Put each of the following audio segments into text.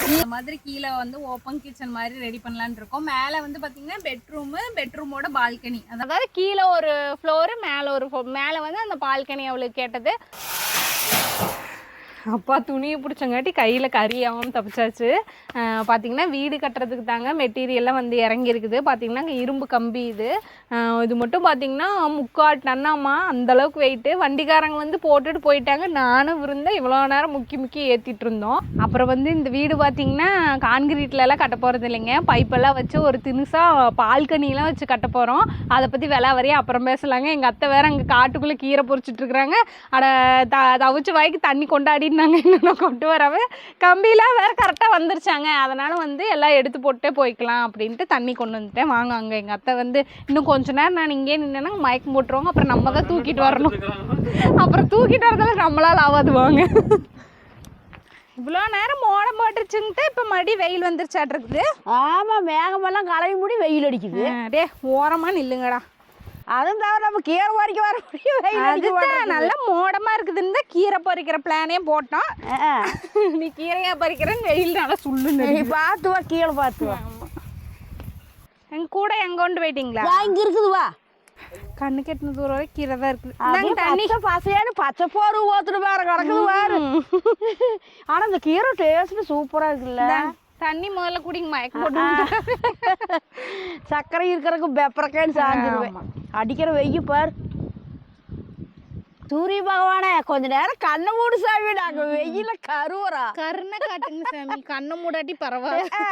இந்த மாதிரி கீழே வந்து ஓப்பன் கிச்சன் மாதிரி ரெடி பண்ணலான்னு இருக்கோம். மேலே வந்து பார்த்தீங்கன்னா பெட்ரூமோட பால்கனி, அதாவது கீழே ஒரு ஃப்ளோரு மேலே ஒரு மேலே வந்து அந்த பால்கனி அவளுக்கு கேட்டது. அப்பா துணியை பிடிச்சங்காட்டி கையில் கறியாகவும் தப்பிச்சாச்சு. பார்த்திங்கன்னா வீடு கட்டுறதுக்கு தாங்க மெட்டீரியல்லாம் வந்து இறங்கியிருக்குது. பார்த்திங்கன்னா இங்கே இரும்பு கம்பி இது மட்டும் பார்த்திங்கன்னா 3/4 டன்னாமா, அந்தளவுக்கு வெயிட்டு. வண்டிக்காரங்க வந்து போட்டுட்டு போயிட்டாங்க. நானும் விருந்தேன் இவ்வளோ நேரம் முக்கி ஏற்றிட்டு இருந்தோம். அப்புறம் வந்து இந்த வீடு பார்த்திங்கன்னா கான்கிரீட்லலாம் கட்ட போகிறது இல்லைங்க, பைப்பெல்லாம் வச்சு ஒரு தினுசாக பால்கனிலாம் வச்சு கட்ட போகிறோம். அதை பற்றி விலை வரையும் அப்புறம் பேசலாங்க. எங்கள் அத்தை வேறு அங்கே காட்டுக்குள்ளே கீரை பொறிச்சிட்ருக்குறாங்க. தவிச்சு வாய்க்கு தண்ணி கொண்டாடி நாங்கள் இன்னும் கொண்டு வரவே கம்பிலாம் வேறு கரெக்டாக வந்துருச்சாங்க. அதனால் வந்து எல்லாம் எடுத்து போட்டே போய்க்கலாம் அப்படின்ட்டு தண்ணி கொண்டு வந்துட்டேன். வாங்க அங்கே எங்கள் அத்தை வந்து இன்னும் கொஞ்ச நேரம் நான் இங்கே நின்னேன்னா மயக்கம் போட்டுருவாங்க. அப்புறம் நம்ம தான் தூக்கிட்டு வரணும். அப்புறம் தூக்கிட்டு வரதால நம்மளால் ஆகாது. வாங்க. இவ்வளோ நேரம் மோடம் போட்டுருச்சுங்கிட்ட இப்போ மறுபடியும் வெயில் வந்துருச்சாட்டிருக்குது. ஆமாம், மேகமெல்லாம் கலவி மூடி வெயில் அடிக்குது. டே ஓரமாக நில்லுங்கடா. அதுவும் தவிர நம்ம கீரை பறிக்க வர முடியும். நல்லா மோடமா இருக்குதுன்னு தான் கீரை பறிக்கிற பிளானே போட்டோம். நீ கீரையா பறிக்கிறேன்னு வெயில் நல்லா சுள்ளுன்னு பார்த்து வா, கீழே பார்த்து வா. எங்க கூட எங்க கொண்டு போயிட்டீங்களா? இங்க இருக்குது, வா. கண்ணு கெட்டின தூரம் வரை கீரை தான் இருக்குது. தண்ணி பசையானு பச்சை போரு ஓத்துட்டு வேற கிடக்குது பாரு. ஆனா இந்த கீரை டேஸ்ட் சூப்பரா இருக்குல்ல. தண்ணி முதல்ல குடிங்க, மயக்கம் போட்டு. சர்க்கரை இருக்கிறதுக்கு பெப்பரக்கான்னு சாஞ்சிருவேன். அடிக்கிற வெய்ய பாரு. சூரிய பகவானே கொஞ்ச நேரம் கண்ணை மூடு சாமி, நாங்க வெயில கருவறா. கருணை காட்டுங்க சாமி, கண்ணை மூடாட்டி பரவாயில்ல.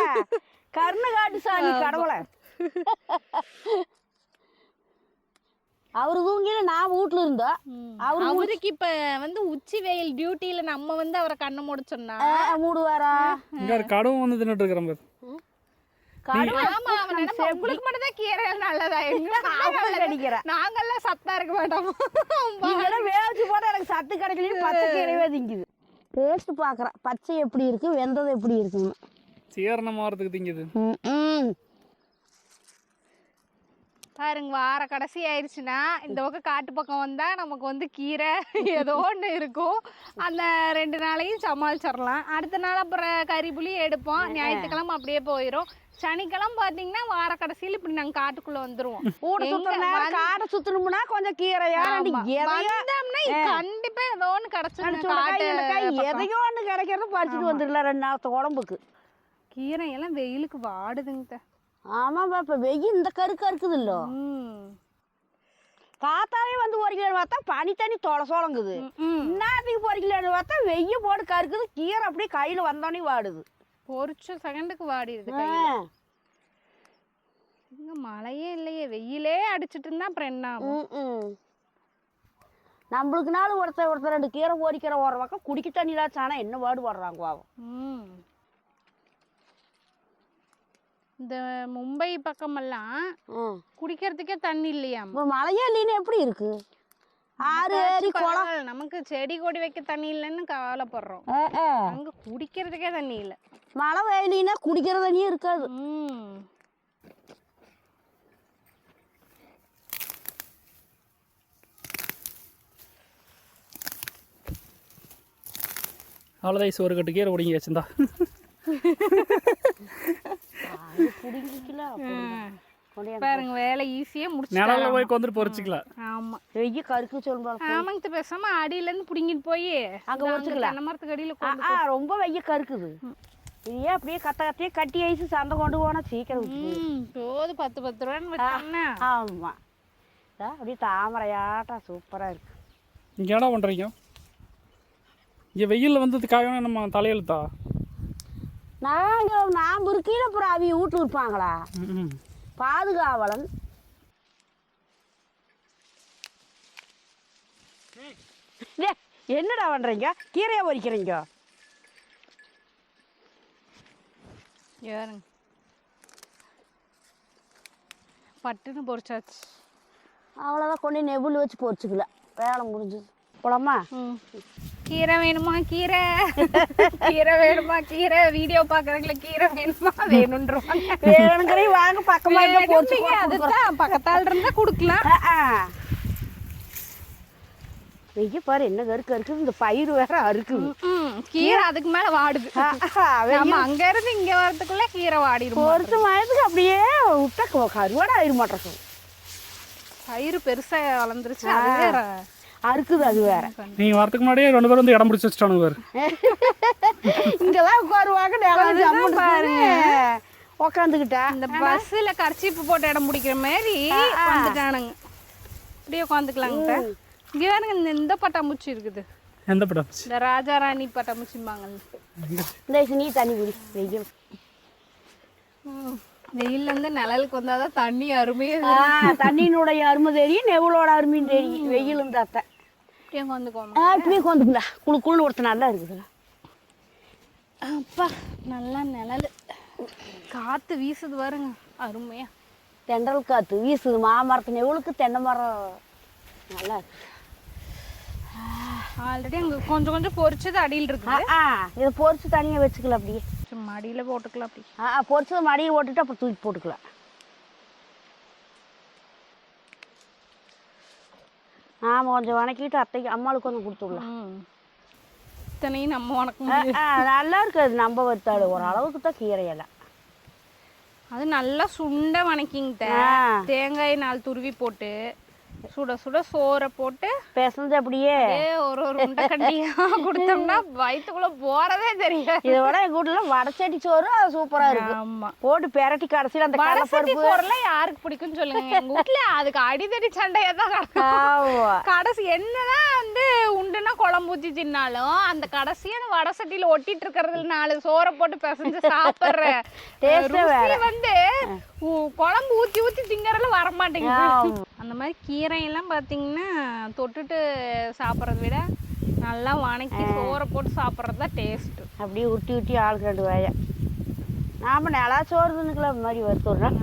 கருணை காட்டு சாமி கடவுளை. அவரு தூங்கில நான் வீட்டுல இருந்தோம். அவருக்கு இப்ப வந்து உச்சி வெயில் டியூட்டியில நம்ம வந்து அவரை கண்ணை மூட சொன்னா மூடுவாரா? கடவும் வந்து தின்னுட்டு இருக்கிறோம். உங்களுக்கு மட்டும் தான் கீரை நல்லதா நாங்கெல்லாம் சத்தா இருக்க மாட்டோம். வேவிச்சு போட்டா எனக்கு சத்து கிடைக்கல, பச்சை கீரையே திங்குது. டேஸ்ட் பாக்குறேன் பச்சை எப்படி இருக்கு, வெந்தது எப்படி இருக்குன்னு. சீரணம் ஆகிறதுக்கு திங்குது. பாருங்க, வார கடைசி ஆயிடுச்சுன்னா இந்த பக்கம் காட்டு பக்கம் வந்தா நமக்கு வந்து கீரை ஏதோ ஒன்று இருக்கும். அந்த 2 நாளையும் சமாளிச்சிடலாம். அடுத்த நாள் அப்புறம் கறி புளி எடுப்போம். ஞாயிற்றுக்கிழமை அப்படியே போயிடும். சனிக்கிழமை பாத்தீங்கன்னா வார கடைசியில் இப்படி நாங்க காட்டுக்குள்ள வந்துருவோம். காட்டை சுத்தணும்னா கொஞ்சம் கீரையா கண்டிப்பா ஏதோ ஒண்ணு கிடைச்சிடும். எதையோ ஒண்ணு கிடைக்கிறது பறிச்சுட்டு வந்துடலாம் 2 நாளத்து உடம்புக்கு. கீரை எல்லாம் வெயிலுக்கு வாடுதுங்க. ஆமாப்பா, இப்ப வெயில் இந்த கருக்கு இருக்குது இல்ல. காத்தாலே வந்து பொறிக்கலன்னு பார்த்தா பனி தண்ணி தொலைசோளங்குது. இன்னத்துக்கு பொறிக்கலன்னு பார்த்தா வெய்ய போட்டு கருக்குது. கீரை அப்படியே கையில வந்தோடனே வாடுது. பொறிச்ச செகண்டுக்கு வாடிடுது. இங்க மழையே இல்லையே, வெயிலே அடிச்சிட்டு இருந்தா அப்புறம் என்ன ஆகும்? நம்மளுக்குனாலும் ஒருத்தர் 2 கீரை பொறிக்கிற ஒரு பக்கம் குடிக்க தண்ணிலாம் சாணா என்ன வாடு வர்றாங்க பாவம். இந்த மும்பை பக்கமெல்லாம் குடிக்கிறதுக்கே தண்ணி இல்லையா? மழையே இல்லைன்னு எப்படி இருக்கு? ஆறு ஏரி குளம். நமக்கு செடி கொடி வைக்க தண்ணி இல்லைன்னு கவலைப்படுறோம். அங்க குடிக்கிறதுக்கே தண்ணி இல்லை. மழை வெயிலினா குடிக்கிற தண்ணியே இருக்காது. அவ்வளோதான், சோறு கட்டு கீரை ஒடுங்கி வச்சிருந்தா. பாருங்க, வேலை ஈஸியா முடிச்சு நிலவுல போய் கொண்டுட்டு பொறிச்சுக்கலாம். ஆமா, வெய்ய கருக்கு சொல்லுவாங்க. ஆமாங்க, பேசாம அடியில இருந்து புடிங்கிட்டு போய் அங்க பொறிச்சுக்கலாம். மரத்துக்கு அடியில ரொம்ப வெய்ய கருக்குது. ஏன் அப்படியே கத்தையே கட்டி ஐசு சந்தை கொண்டு போனா சீக்கிரம் போது 10 ரூபான்னு வச்சாங்கன்னா. ஆமா, அப்படியே தாமரையாட்டா சூப்பரா இருக்கு. இங்க என்ன பண்றீங்க? இங்க வெயில்ல வந்து காயணும் நம்ம தலையெழுத்தா? நான் இருக்கையில அப்புறம் அவிய வீட்டுல இருப்பாங்களா? பாதுகாவலன். என்னடா பண்றீங்க? கீரையா பொறிக்கிறீங்க? பட்டுன்னு பொறிச்சாச்சு. அவ்வளோதான், கொண்டு நெபுள் வச்சு பொறிச்சுக்கல, வேலை முடிஞ்சது. போலாமா? கீரை வேணுமா? கீரை கீரை வேணுமா? கீரை வீடியோ பாக்குறவங்கள கீரை வேணுமா? வேணும்ன்றவாங்க. வேணுங்கிறே வாங்க, பக்கமா அதுதான் பக்கத்தால இருந்தா குடுக்கலாம். வெய்ய பாரு என்ன கருக்கு இருக்குது, இந்த பயிர் வேற அறுக்குது. கீரை அதுக்கு மேல வாடுது. நம்ம அங்க இருந்து இங்க வரதுக்குள்ள கீரை வாடிடும். பொறுத்த மயத்துக்கு அப்படியே விட்டா கருவாடை ஆயிட மாட்டேன். பயிர் பெருசா வளர்ந்துருச்சு, அது வேற அறுக்குது, அது வேற. நீங்க வரதுக்கு முன்னாடியே 2 பேரும் வந்து இடம் பிடிச்சி வச்சுட்டானுங்க பாரு. இங்கதான் உட்காருவாங்க பாருங்க, உக்காந்துக்கிட்டா. இந்த பஸ்ல கர்ச்சீப்பு போட்டு இடம் பிடிக்கிற மாதிரி வந்துட்டானுங்க. அப்படியே உட்காந்துக்கலாங்க. இங்க வேணுங்க இந்த பட்டாம்பூச்சி இருக்குது. எந்த பட்டாம்பூச்சி? இந்த ராஜாராணி பட்டாம்பூச்சிம்பாங்க. இந்த நீ தண்ணி குடி. வெயில் வெயில்ல இருந்து நிழலுக்கு வந்தாதான் தண்ணி அருமையே. தண்ணியினுடைய அருமை தெரியும், நெவலோட அருமையும் தெரியும். வெயில் இருந்தாத்த அப்படியே உட்காந்துக்கோங்க. இப்படியே உட்காந்துங்களா, குழு ஒருத்த நல்லா இருக்குதுங்க. அப்பா நல்லா நிழல், காத்து வீசுது பாருங்க, அருமையா தென்றல் காத்து வீசுது. மாமரத்து நெவலுக்கு தென்னை மரம் நல்லா இருக்கு. ஆல்ரெடி அங்கே கொஞ்சம் கொஞ்சம் பொரிச்சது அடியில் இருக்குது. இதை பொரிச்சு தனியாக வச்சுக்கலாம். அப்படியே சும்மா அடியில் போட்டுக்கலாம். அப்படி பொரிச்சது மடியில் போட்டுட்டு அப்புறம் தூக்கி போட்டுக்கலாம். ஆமாம், கொஞ்சம் வணக்கிட்டு அத்தைக்கு அம்மாளுக்கு கொஞ்சம் கொடுத்துடலாம். இத்தனையும் நம்ம வணக்கம். நல்லா இருக்காது நம்ம வத்தாடு, ஒரு அளவுக்கு தான் கீரையெல்லாம். அது நல்லா சுண்ட வணக்கிங்கிட்ட தேங்காய் 4 துருவி போட்டு சுட சுட சோறை போட்டு பிசைஞ்சு அப்படியே ஒரு உருண்டை கண்டியா கொடுத்தோம்னா வயிற்றுக்குள்ள போறதே தெரியாது. இதை விட எங்க வீட்டுல வடச்சட்டி சோறு சூப்பரா இருக்கு. ஆமா, போட்டு பெரட்டி கடைசியில் அந்த வடசட்டி சோறுலாம் யாருக்கு பிடிக்கும்னு சொல்லுங்க. எங்க வீட்டுல அதுக்கு அடிதடி சண்டையா தான் கிடக்கும். கடைசி என்னதான் வந்து உண்டுன்னா குழம்பு ஊத்தி தின்னாலும் அந்த கடைசியா அந்த வடசட்டியில ஒட்டிட்டு இருக்கிறதுல 4 சோறை போட்டு பிசைஞ்சு சாப்பிடுற ருசி வந்து குழம்பு ஊத்தி ஊத்தி திங்கறதுல வரமாட்டேங்குது. அந்த மாதிரி கீரையெல்லாம் பார்த்தீங்கன்னா தொட்டுட்டு சாப்பிட்றத விட நல்லா வணக்கி சோறை போட்டு சாப்பிட்றது தான் டேஸ்ட்டு. அப்படியே உருட்டி உருட்டி ஆளுக்கு 2 வாயா நாம் நிலா சோறு தின்னுக்கலாம். இந்த மாதிரி வறுத்துடுறோம்.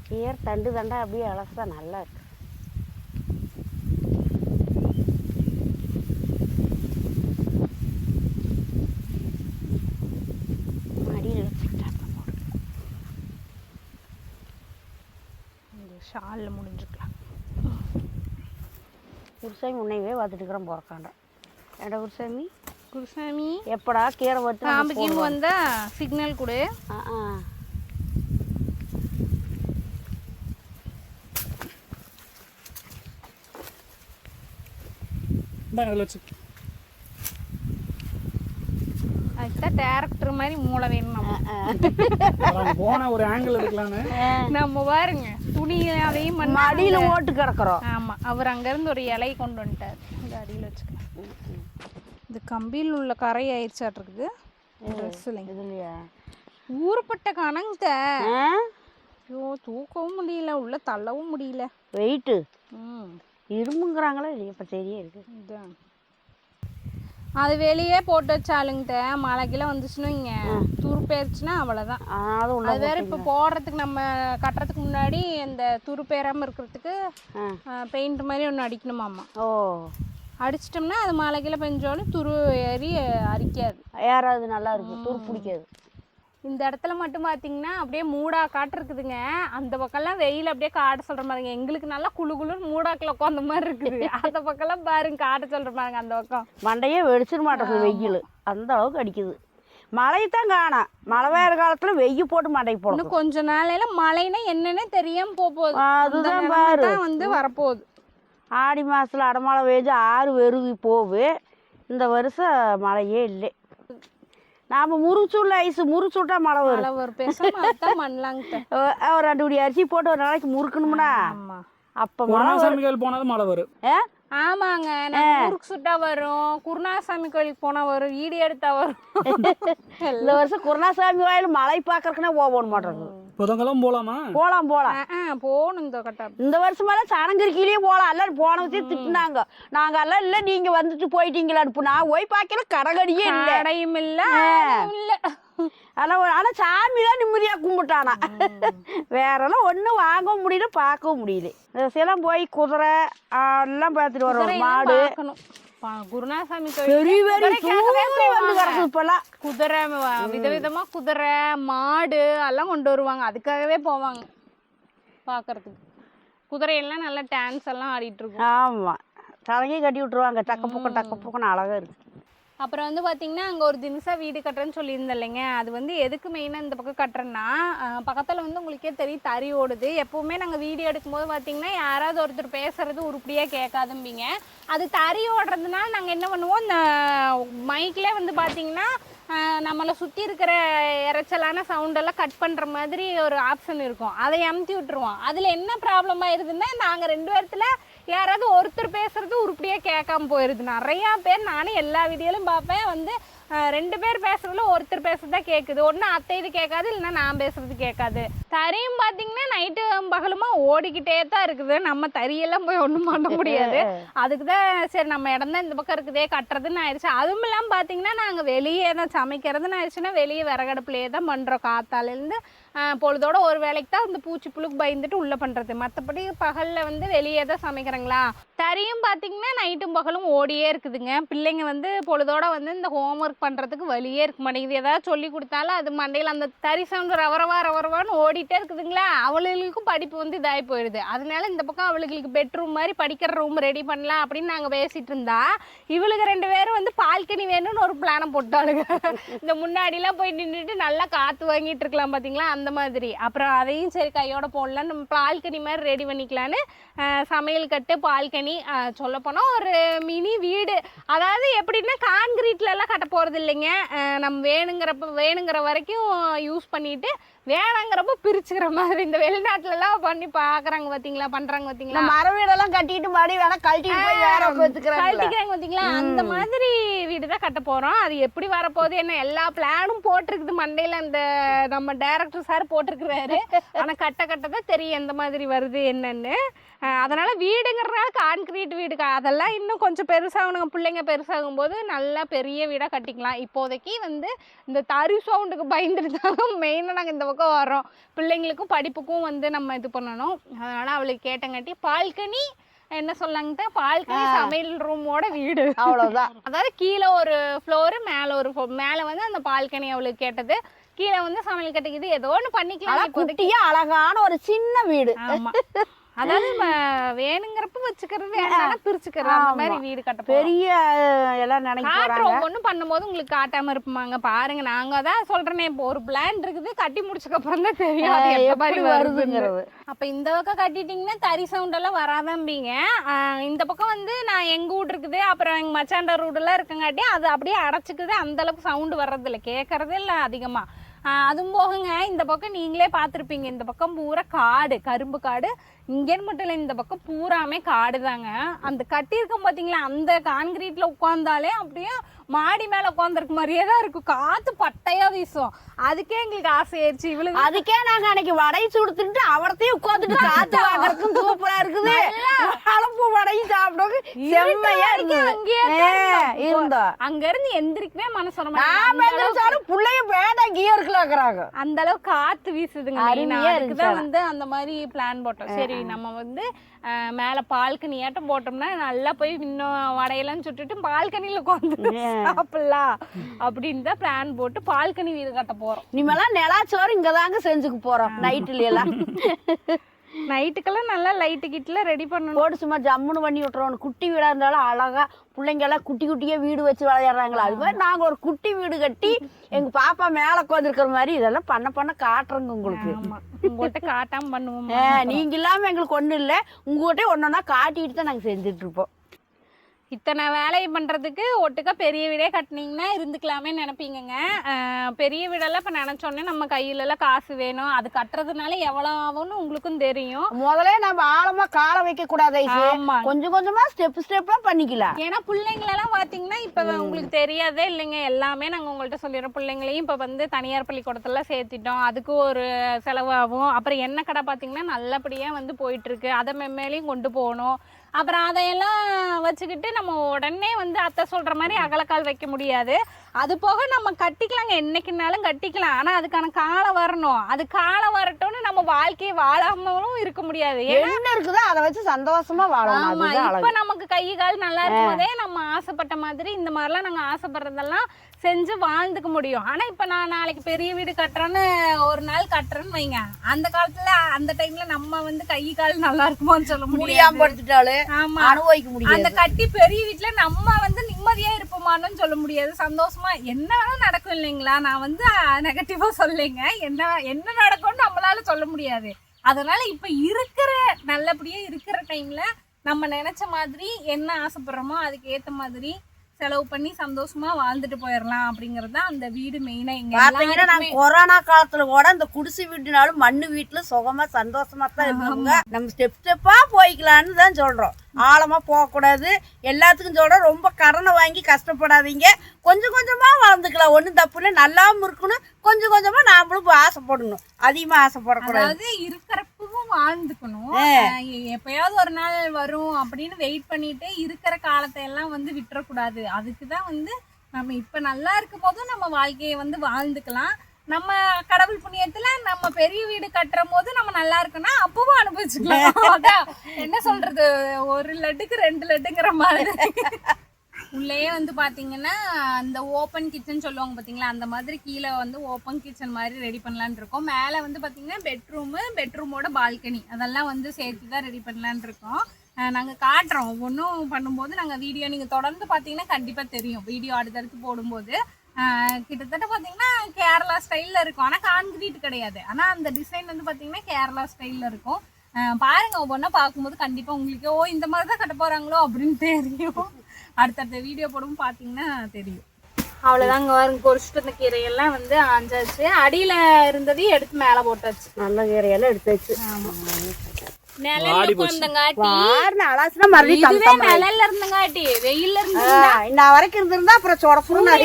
கீரை தண்டு தண்டா அப்படியே அலசா நல்லா இருக்கு. மடியில் வச்சுக்கிட்டா ஷாலில் முடிஞ்சுக்கலாம். குருசாமி உன்னையவே பார்த்துட்டு இருக்கிறோம் போறக்காண்ட. ஏடா குருசாமி, குருசாமி எப்படா கீரை வறுத்து நாம வந்தா சிக்னல் கொடு. அதுதான் டேரக்டர் மாதிரி மூளை வேணும். போன ஒரு ஆங்கிள் எடுக்கலான்னு நம்ம பாருங்க துணி அதையும் அடியில ஓட்டு கிடக்குறோம். ஆமா, அவர் அங்க இருந்து ஒரு இலையை கொண்டு வந்துட்டார். இந்த அடியில வச்சுக்கலாம். இந்த கம்பியில் உள்ள கரை ஆயிடுச்சாட்டு இருக்குது. இதுலயா ஊறுப்பட்ட கணங்க. ஐயோ, தூக்கவும் முடியல, உள்ள தள்ளவும் முடியல. வெயிட்டு இரும்புங்கிறாங்களா இல்லையா? இப்ப சரியா இருக்கு. இதுதான் அது வெளியே போட்டு வச்சாலுங்கிட்ட மழை கீழே வந்துச்சுன்னு இங்க துருப்பேருச்சுன்னா அவ்வளோதான். அது வேற இப்போ போடுறதுக்கு நம்ம கட்டுறதுக்கு முன்னாடி இந்த துருப்பேறாமல் இருக்கிறதுக்கு பெயிண்ட் மாதிரி ஒன்று அடிக்கணுமாம்மா. அடிச்சிட்டோம்னா அது மழை கீழே பெஞ்சோன்னு துரு ஏறி அரிக்காது, ஏறாது, நல்லா இருக்கும், துரு பிடிக்காது. இந்த இடத்துல மட்டும் பார்த்தீங்கன்னா அப்படியே மூடா காட்டு இருக்குதுங்க. அந்த பக்கம்லாம் வெயில் அப்படியே காட்ட சொல்கிற மாதிரிங்க. எங்களுக்கு நல்லா குழு குழுன்னு மூடாக்கில் உட்காந்த மாதிரி இருக்குது. அந்த பக்கம்லாம் பாருங்க காட்ட சொல்கிற மாதிரிங்க. அந்த பக்கம் மண்டையே வெடிச்சிட மாட்டேங்குது, வெயில் அந்த அளவுக்கு அடிக்குது. மழை தான் காணோம். மழை வேறு காலத்தில் வெயில் போட்டு மழை போடும். இன்னும் கொஞ்ச நாளையில மழைன்னா என்னன்னு தெரியாமல் போகுது. அதுதான் பாரு வந்து வரப்போகுது. ஆடி மாதத்தில் அடமழை பெய்ஞ்சு ஆறு வெறுவி போகு. இந்த வருஷம் மழையே இல்லை. நாம் முறிச்சுள்ள ஐஸ் முறிச்சுட்டா மழை வரும். ஒரு பேசாம பண்ணலாங்க. ஒரு 2 படி அரிசி போட்டு ஒரு நாளைக்கு முறுக்கணும்னா அப்போ குருநாசாமி கோயில் போனாலும் மழை வரும். ஆமாங்க, முறுக்கு சுட்டா வரும், குருநாசாமி கோயிலுக்கு போனா வரும், ஈடு எடுத்தா வரும். இந்த வருஷம் குருநாசாமி கோயில் மழை பார்க்கறதுக்குன்னா போக மாட்டேங்குது. புதங்கெல்லாம் போகலாமா? போகலாம் போகணும். இந்த கட்டா இந்த வருஷமெல்லாம் சாணங்கிரிக்கிலேயே போகலாம். எல்லாரும் போன வச்சு திட்டினாங்க. நாங்கள் எல்லாம் இல்லை, நீங்கள் வந்துட்டு போயிட்டீங்களான்னு. நான் போய் பார்க்கல, கடைகடியே இல்லை, கடையும் இல்லை. ஆனால் சாமி தான் நிம்மதியாக கும்பிட்டானா. வேறெல்லாம் ஒன்றும் வாங்க முடியல, பார்க்கவும் முடியல. இதெல்லாம் போய் குதிரை எல்லாம் பார்த்துட்டு வரோம். மாடு குருநாசாமி குதிரை விதவிதமா குதிரை மாடு எல்லாம் கொண்டு வருவாங்க. அதுக்காகவே போவாங்க பார்க்கறதுக்கு. குதிரையெல்லாம் நல்லா டான்ஸ் எல்லாம் ஆடிட்டு இருக்கும். ஆமாம், தலையே கட்டி விட்ருவாங்க, டக்க பக்கம் அழகாக இருக்குது. அப்புறம் வந்து பார்த்தீங்கன்னா அங்கே ஒரு தினசா வீடு கட்டுறேன்னு சொல்லியிருந்தேன் இல்லைங்க, அது வந்து எதுக்கு மெயினாக இந்த பக்கம் கட்டுறேன்னா பக்கத்தில் வந்து உங்களுக்கே தெரியும் தறி ஓடுது. எப்போவுமே நாங்கள் வீடியோ எடுக்கும்போது பார்த்தீங்கன்னா யாராவது ஒருத்தர் பேசுறது உருப்படியாக கேட்காதும்பிங்க. அது தறி ஓடுறதுனால நாங்கள் என்ன பண்ணுவோம், இந்த மைக்கில் வந்து பார்த்தீங்கன்னா நம்மளை சுற்றி இருக்கிற இறைச்சலான சவுண்டெல்லாம் கட் பண்ணுற மாதிரி ஒரு ஆப்ஷன் இருக்கும், அதை அமுத்தி விட்டுருவோம். அதில் என்ன ப்ராப்ளம் ஆயிடுதுன்னா நாங்கள் 2 பேர்த்தில் யாராவது ஒருத்தர் பேசுறது உருப்படியாக கேட்காம போயிடுது. நிறையா பேர், நானும் எல்லா வீடியோலையும் பார்ப்பேன், வந்து 2 பேர் பேசுறதுல ஒருத்தர் பேசுறதா கேட்குது. ஒன்று அத்தை இது கேட்காது, இல்லைன்னா நான் பேசுறது கேட்காது. தறியும் பார்த்தீங்கன்னா நைட்டு பகலுமா ஓடிக்கிட்டே தான் இருக்குது. நம்ம தறியெல்லாம் போய் ஒன்றும் பண்ண முடியாது. அதுக்கு தான் சரி நம்ம இடம் தான் இந்த பக்கம் இருக்குதே கட்டுறதுன்னு ஆயிடுச்சு. அதுவும் இல்லாமல் பார்த்தீங்கன்னா நாங்கள் வெளியே தான் சமைக்கிறதுன்னு ஆயிடுச்சுன்னா வெளியே விறகடுப்புலையே தான் பண்ணுறோம். காத்தாலேருந்து பொழுதோட ஒரு வேலைக்கு தான் இந்த பூச்சி புழுக்கு பயந்துட்டு உள்ளே பண்ணுறது. மற்றபடி பகலில் வந்து வெளியே தான் சமைக்கிறங்களா. தறியும் பார்த்தீங்கன்னா நைட்டும் பகலும் ஓடியே இருக்குதுங்க. பிள்ளைங்க வந்து பொழுதோட வந்து இந்த ஹோம்ஒர்க் பண்ணுறதுக்கு வழியே இருக்க மாட்டேங்குது. ஏதாவது சொல்லி கொடுத்தாலும் அது மண்டையில் அந்த தறி சவுண்டு ரவரவான்னு ஓடிட்டே இருக்குதுங்களா. அவளுக்கும் படிப்பு வந்து இதாகி போயிடுது. அதனால இந்த பக்கம் அவளுக்கு பெட்ரூம் மாதிரி படிக்கிற ரூம் ரெடி பண்ணலாம் அப்படின்னு நாங்கள் பேசிகிட்டு இருந்தா இவளுக்கு 2 பேரும் வந்து பால்கனி வேணும்னு ஒரு பிளானை போட்டாளுங்க. இந்த முன்னாடிலாம் போய் நின்றுட்டு நல்லா காற்று வாங்கிட்டு இருக்கலாம் பார்த்தீங்களா, அந்த மாதிரி. அப்புறம் அதையும் சரி கையோட போடலாம், நம்ம பால்கனி மாதிரி ரெடி பண்ணிக்கலான்னு சமையல் கட்டு பால்கனி சொல்லப்போனால் ஒரு மினி வீடு. அதாவது எப்படின்னா கான்கிரீட்லலாம் கட்ட போகிறது இல்லைங்க, நம்ம வேணுங்கிற வரைக்கும் யூஸ் பண்ணிட்டு வேணாங்கிறப்ப பிரிச்சுக்கிற மாதிரி. இந்த வெளிநாட்டுலலாம் பண்ணி பார்க்குறாங்க பார்த்தீங்களா, பண்ணுறாங்க பார்த்தீங்களா, மர வீடெல்லாம் கட்டிட்டு மறுபடியும் வேணா கழட்டிக்கிறாங்க பார்த்தீங்களா. அந்த மாதிரி வீடு தான் கட்ட போகிறோம். அது எப்படி வரப்போகுது என்ன எல்லா பிளானும் போட்டிருக்குது மண்டையில். அந்த நம்ம டைரக்டர் சார் போட்டிருக்கிறாரு. ஆனால் கட்ட தான் தெரியும் எந்த மாதிரி வருது என்னன்னு. அதனால் வீடுங்கிறதுனால கான்கிரீட் வீடு அதெல்லாம் இன்னும் கொஞ்சம் பெருசாகணும், பிள்ளைங்க பெருசாகும் போது நல்லா பெரிய வீடாக கட்டிக்கலாம். இப்போதைக்கு வந்து இந்த தறி சவுண்டுக்கு பயந்துட்டு தான் மெயினாக நாங்கள் இந்த பக்கம் வரோம். பிள்ளைங்களுக்கும் படிப்புக்கும் வந்து நம்ம இது பண்ணணும். அதனால் அவளுக்கு கேட்டங்காட்டி பால்கனி என்ன சொல்லாங்க, பால்கனி சமையல் ரூமோட வீடு, அவ்வளோதான். அதாவது கீழே ஒரு ஃப்ளோரு மேலே வந்து அந்த பால்கனி அவளுக்கு கேட்டது. கீழே வந்து சமையல் கட்டிக்கிது ஏதோ ஒன்று பண்ணிக்கலாம். குட்டியா அழகான ஒரு சின்ன வீடு. ஆமாம், அதாவது வேணுங்கிறப்ப வச்சுக்கிறது, வேணாலும் பிரிச்சுக்கிறது, அந்த மாதிரி வீடு கட்ட பெரிய எல்லாம் நினைக்கிறோம். ஒன்றும் பண்ணும்போது உங்களுக்கு காட்டாம இருப்பாங்க பாருங்க. நாங்க தான் சொல்றேனே, இப்போ ஒரு பிளான் இருக்குது, கட்டி முடிச்சதுக்கு அப்புறம் தான் தெரியாது எந்த மாதிரி வருதுங்கிறது. அப்ப இந்த பக்கம் கட்டிட்டீங்கன்னா தறி சவுண்ட் எல்லாம் வராதம்பிங்க. இந்த பக்கம் வந்து நான் எங்க வீடு இருக்குது, அப்புறம் எங்க மச்சாண்ட ரூடெல்லாம் இருக்குங்காட்டி அது அப்படியே அடைச்சிக்குது. அந்த அளவுக்கு சவுண்டு வர்றது இல்லை, கேட்கறதே இல்லை அதிகமா. அதுவும் போகுங்க, இந்த பக்கம் நீங்களே பார்த்துருப்பீங்க, இந்த பக்கம் பூரா காடு, கரும்பு காடு. இங்கேன்னு மட்டும் இல்லை, இந்த பக்கம் பூராமே காடு தாங்க. அந்த கட்டியிருக்கோம் பார்த்தீங்களா, அந்த கான்கிரீட்டில் உட்காந்தாலே அப்படியே மாடி மேலே உட்காந்துருக்க மாதிரியே தான் இருக்கும். காற்று பட்டையாக வீசும். அதுக்கே எங்களுக்கு ஆசையாயிருச்சு. இவளுக்கு அதுக்கே நாங்கள் அன்னைக்கு வடையை சுடுத்துட்டு அவரத்தையும் உட்காந்துட்டு காற்று வாங்குறதுக்கும் சூப்பராக இருக்குது. அளப்பு வடையும் சாப்பிடுறது செம்மையா இருந்தோம். அங்கேருந்து எந்திரிக்கவே மனசு வர மாட்டேங்குது. பிள்ளைய வேடா கீழே இருக்கிறாங்க, அந்த அளவுக்கு காற்று வீசுதுங்க. அதுக்குதான் வந்து அந்த மாதிரி பிளான் போட்டோம். சரி நம்ம வந்து மேலே பால்கனியாட்டம் போட்டோம்னா நல்லா போய் இன்னும் வடையெல்லாம் சுட்டுட்டு பால்கனியில் உட்காந்து சாப்பிடலாம் அப்படின்னு தான் பிளான் போட்டு பால்கனி வீடு கட்ட போகிறோம். இனிமேலாம் நிலாச்சோறு இங்கே தாங்க செஞ்சுக்க போகிறோம். நைட்டுல எல்லாம் நைட்டுக்கெல்லாம் நல்லா லைட்டு கிட்டலாம் ரெடி பண்ணணும், போட்டு சும்மா ஜம்முன்னு பண்ணி விட்டுறோம். குட்டி வீடாக இருந்தாலும் அழகாக பிள்ளைங்கெல்லாம் குட்டியாக வீடு வச்சு விளையாடுறாங்களா, அது மாதிரி நாங்கள் ஒரு குட்டி வீடு கட்டி எங்கள் பாப்பா மேலே உட்காந்துருக்கிற மாதிரி இதெல்லாம் பண்ண காட்டுறோங்க உங்களுக்கு. உங்கள்கிட்ட காட்டாமல் பண்ணுவோம். நீங்கள் இல்லாமல் எங்களுக்கு ஒன்றும் இல்லை, உங்கள்கிட்ட ஒன்று ஒன்றா காட்டிட்டு தான் நாங்கள் செஞ்சிட்ருப்போம். இத்தனை வேலையை பண்ணுறதுக்கு ஒட்டுக்கா பெரிய வீடே கட்டினீங்கன்னா இருந்துக்கலாமே நினைப்பீங்கங்க. பெரிய வீடெல்லாம் இப்போ நினச்சோன்னே நம்ம கையிலலாம் காசு வேணும், அது கட்டுறதுனால எவ்வளோ ஆகும்னு உங்களுக்கும் தெரியும். முதல்ல நம்ம ஆழமாக காலை வைக்கக்கூடாது, கொஞ்சம் கொஞ்சமாக ஸ்டெப்பாக பண்ணிக்கலாம். ஏன்னா பிள்ளைங்களெல்லாம் பார்த்தீங்கன்னா இப்போ உங்களுக்கு தெரியாதே இல்லைங்க, எல்லாமே நாங்கள் உங்கள்கிட்ட சொல்லிடுறோம். பிள்ளைங்களையும் இப்போ வந்து தனியார் பள்ளிக்கூடத்தில் சேர்த்திட்டோம், அதுக்கு ஒரு செலவாகும். அப்புறம் எண்ணெய் கடை பார்த்தீங்கன்னா நல்லபடியாக வந்து போயிட்டுருக்கு, அதை மெம்மேலையும் கொண்டு போகணும். அப்புறம் அதையெல்லாம் வச்சுக்கிட்டு நம்ம உடனே வந்து அத்தை சொல்கிற மாதிரி அகலக்கால் வைக்க முடியாது. அது போக நம்ம கட்டிக்கலாங்க, என்னைக்குனாலும் கட்டிக்கலாம். ஆனா அதுக்கான காலம் வரணும். அது காலம் வரட்டும்னு நம்ம வாழ்க்கையை வாழாமலும் இருக்க முடியாது. என்ன இருக்குதோ அதை வச்சு சந்தோஷமா வாழணும். ஆமா, அதுதான் இப்ப அழகு. நமக்கு கை கால் நல்லா இருக்கும் போதே நம்ம ஆசைப்பட்ட மாதிரி இந்த மாதிரிலாம் நாங்க ஆசைப்படுறதெல்லாம் செஞ்சு வாழ்ந்துக்க முடியும். ஆனா இப்ப நான் நாளைக்கு பெரிய வீடு கட்டுறேன்னு ஒரு நாள் கட்டுறேன்னு வைங்க, அந்த காலத்துல அந்த டைம்ல நம்ம வந்து கை கால் நல்லா இருக்குமோன்னு சொல்ல முடியாம முடியாது. படுத்துட்டாலே ஆமா, அனுபவிக்க முடியாது. அந்த கட்டி பெரிய வீட்டுல நம்ம வந்து நிம்மதியா இருப்போமான்னு சொல்ல முடியாது. சந்தோஷமா என்ன வேணாலும் நடக்கும் இல்லைங்களா? நான் வந்து நெகட்டிவா சொல்லிங்க, என்ன நடக்கும்னு நம்மளால சொல்ல முடியாது. அதனால இப்ப இருக்கிற நல்லபடியா இருக்கிற டைம்ல நம்ம நினைச்ச மாதிரி என்ன ஆசைப்படுறோமோ அதுக்கு ஏத்த மாதிரி செலவு பண்ணி சந்தோஷமா வாழ்ந்துட்டு போயிடலாம் அப்படிங்கறது தான் அந்த வீடு மெயினா. இங்க பாத்தீங்கன்னா நாங்க கொரோனா காலத்துல கூட இந்த குடிசை வீட்டுனாலும் மண்ணு வீட்டுல சுகமா சந்தோஷமா தான் இருந்தோங்க. நம்ம ஸ்டெப் ஸ்டெப்பா போய்க்கலான்னு தான் சொல்றோம். ஆழமா போகக்கூடாது. எல்லாத்துக்கும் சொல்றோம், ரொம்ப கடனை வாங்கி கஷ்டப்படாதீங்க, கொஞ்சம் கொஞ்சமா வாழ்ந்துக்கலாம். ஒன்றும் தப்பு இல்லை, நல்லாவும் இருக்கணும். கொஞ்சம் கொஞ்சமா நாமளும் ஆசைப்படணும், அதிகமா ஆசைப்படக்கூடாது. அதாவது இருக்கிறப்பவும் வாழ்ந்துக்கணும். எப்பயாவது ஒரு நாள் வரும் அப்படின்னு வெயிட் பண்ணிட்டு இருக்கிற காலத்தை எல்லாம் வந்து விட்டுறக்கூடாது. அதுக்குதான் வந்து நம்ம இப்ப நல்லா இருக்கும் போதும் நம்ம வாழ்க்கையை வந்து வாழ்ந்துக்கலாம். நம்ம கடவுள் புண்ணியத்துல நம்ம பெரிய வீடு கட்டுற போது நம்ம நல்லா இருக்குன்னா அப்பவும் அனுபவிச்சுக்கலாம். அதான் என்ன சொல்றது, ஒரு லட்டுக்கு 2 லட்டுங்கிற மாதிரி. உள்ளேயே வந்து பாத்தீங்கன்னா அந்த ஓப்பன் கிச்சன் சொல்லுவாங்க பாத்தீங்களா, அந்த மாதிரி கீழே வந்து ஓப்பன் கிச்சன் மாதிரி ரெடி பண்ணலான்னு இருக்கோம். மேலே வந்து பாத்தீங்கன்னா பெட்ரூமோட பால்கனி அதெல்லாம் வந்து சேர்த்து தான் ரெடி பண்ணலான்னு இருக்கோம். நாங்கள் காட்டுறோம் ஒவ்வொன்றும் பண்ணும்போது. நாங்கள் வீடியோ நீங்கள் தொடர்ந்து பார்த்தீங்கன்னா கண்டிப்பாக தெரியும். வீடியோ அடுத்தடுத்து போடும்போது கிட்டத்தட்ட பார்த்தீங்கன்னா கேரளா ஸ்டைலில் இருக்கும். ஆனால் கான்கிரீட் கிடையாது. ஆனால் அந்த டிசைன் வந்து பார்த்தீங்கன்னா கேரளா ஸ்டைலில் இருக்கும். பாருங்கள், ஒவ்வொன்றா பார்க்கும்போது கண்டிப்பாக உங்களுக்கு இந்த மாதிரி தான் கட்ட போகிறாங்களோ அப்படின்னு தெரியும். அடுத்தடுத்த வீடியோ போடும் பார்த்தீங்கன்னா தெரியும். அவ்வளோதாங்க. வருங்க, பொரிச்சுட்டு இந்த கீரையெல்லாம் வந்து ஆஞ்சாச்சு. அடியில் இருந்ததையும் எடுத்து மேலே போட்டாச்சு. நல்ல கீரையெல்லாம் எடுத்தாச்சு. ஆமாம், நிழல்ல இருந்தங்காட்டி வெயில்ல இன்ன வரைக்கும் இருந்திருந்தா அப்புறம் சொடப்புன்னு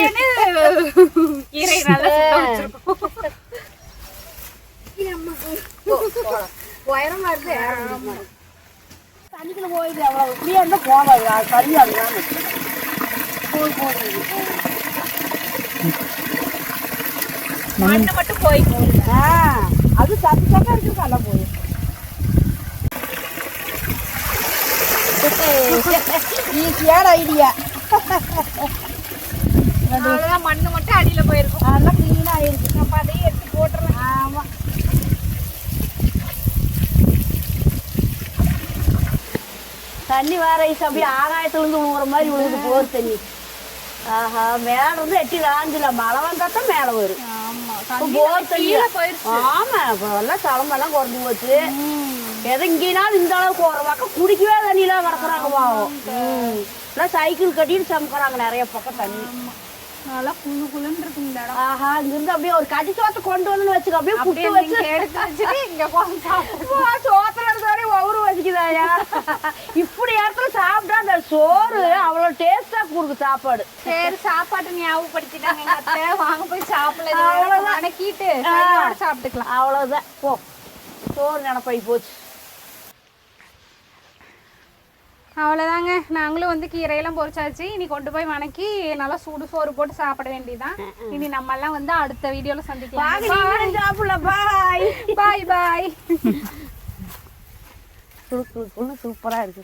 கீரை நல்லா உயரமா இருந்து தண்ணிக்குள்ள போயிடுது. அவ்வளவு இப்படியா இருந்தா போகாது, சரியா மண்ணு மட்டும் போயிடும். அது சத்து சத்தா இருக்கு, நல்லா போயிடும். ஈஸியான ஐடியா. அவ்வளோதான், மண்ணு மட்டும் அடியில் போயிருக்கும். அதெல்லாம் க்ளீனாக ஆயிருக்கு. நம்ம அதையும் எடுத்து போட்டுறேன். ஆமாம், தண்ணி வேற அப்படியே ஆகாயத்துலேருந்து விழுங்குற மாதிரி விழுந்து போகுது தண்ணி. ஆஹா, மேல இருந்து எட்டி காஞ்சில மழை வந்தா தான் மேலே வரும். போர் தண்ணி போயிடுச்சு. ஆமா, இப்போ எல்லாம் சலம்பெல்லாம் குறைஞ்சி போச்சு. எதை இங்கேனாலும் இந்த அளவுக்கு ஒரு பக்கம் குடிக்கவே தண்ணியெல்லாம் கிடக்குறாங்க. பாவம், எல்லாம் சைக்கிள் கட்டிட்டு சமைக்கிறாங்க நிறைய பக்கம் தண்ணி. நல்லா குழு குழுன்னு இருக்கு இந்த இடம். ஆஹா, இங்கிருந்து அப்படியே ஒரு கட்டி சோத்தை கொண்டு வந்து வச்சுக்க, அப்படியே புட்டு வச்சு எடுத்து வச்சுட்டு இங்க சோத்துல இருந்தோடய ஒவ்வொரு வச்சுக்குதாயா. இப்படி இடத்துல சாப்பிட்டா அந்த சோறு அவ்வளோ டேஸ்டா கொடுக்கு சாப்பாடு. சரி, சாப்பாட்டு ஞாபகப்படுத்திட்டாங்க எங்க அத்தை. வாங்க போய் சாப்பிடல, அவ்வளவுதான். அடக்கிட்டு சாப்பிட்டுக்கலாம். அவ்வளவுதான், போ. சோறு நினப்பாய் போச்சு. அவ்வளோதாங்க. நாங்களும் வந்து கீரையெல்லாம் பொரிச்சாச்சு. இனி கொண்டு போய் வணக்கி நல்லா சூடு சோறு போட்டு சாப்பிட வேண்டியதான். இனி நம்ம எல்லாம் வந்து அடுத்த வீடியோல சந்திக்கலாம். பாய் பாய் பாய். சூப்பரா இருக்கு.